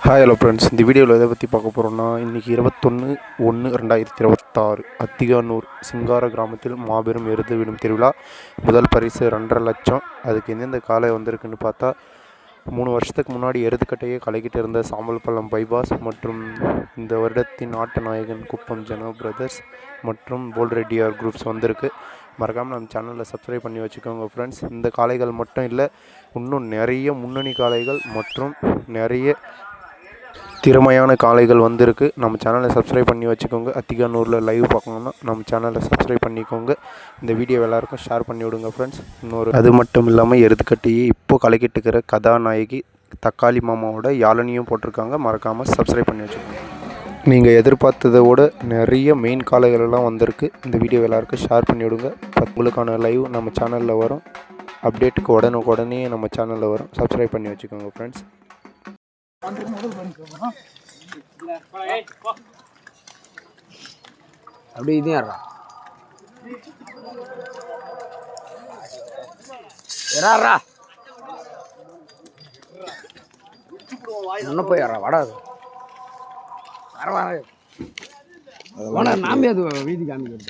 Hi hello friends, இந்த வீடியோவில் எதை பற்றி பார்க்க போகிறோம்னா, இன்றைக்கி 21/1/2026 அத்திகானூர் சிங்கார கிராமத்தில் மாபெரும் எருது விடும் திருவிழா. முதல் பரிசு 2,50,000. அதுக்கு எந்தெந்த காளை வந்திருக்குன்னு பார்த்தா, 3 வருஷத்துக்கு முன்னாடி எருதுக்கட்டையே கலக்கிட்டு இருந்த சாம்பல்பள்ளம் பைபாஸ் மற்றும் இந்த வருடத்தின் ஆட்ட நாயகன் குப்பம் ஜெனோ பிரதர்ஸ் மற்றும் போல் ரெட்டியார் குரூப்ஸ் வந்திருக்கு. மறக்காமல் நம்ம சேனலில் சப்ஸ்கிரைப் பண்ணி வச்சுக்கோங்க ஃப்ரெண்ட்ஸ். இந்த காளைகள் மட்டும் இல்லை, இன்னும் நிறைய முன்னணி காளைகள் மற்றும் நிறைய திறமையான காளைகள் வந்திருக்கு. நம்ம சேனலை சப்ஸ்கிரைப் பண்ணி வச்சுக்கோங்க. அத்திகானூரில் லைவ் பார்க்கணுன்னா நம்ம சேனலை சப்ஸ்கிரைப் பண்ணிக்கோங்க. இந்த வீடியோ எல்லாருக்கும் ஷேர் பண்ணி விடுங்க ஃப்ரெண்ட்ஸ். அது மட்டும் இல்லாமல் எருதுக்கட்டியை இப்போ கலக்கிட்டு இருக்கிற கதாநாயகி தக்காளி மாமாவோட யாழனியும் போட்டிருக்காங்க. மறக்காமல் சப்ஸ்கிரைப் பண்ணி வச்சுக்கோங்க. நீங்கள் எதிர்பார்த்ததை விட நிறைய மெயின் காளைகள் எல்லாம் வந்திருக்கு. இந்த வீடியோ எல்லாருக்கும் ஷேர் பண்ணி விடுங்க. உங்களுக்கான லைவ் நம்ம சேனலில் வரும். அப்டேட்டுக்கு உடனே நம்ம சேனலில் வரும். சப்ஸ்கிரைப் பண்ணி வச்சுக்கோங்க ஃப்ரெண்ட்ஸ். அப்படி இது யாரா யாரா இன்னும் போய் யாரா வாடாது வர நாமே அது வீதி காமிக்கிறது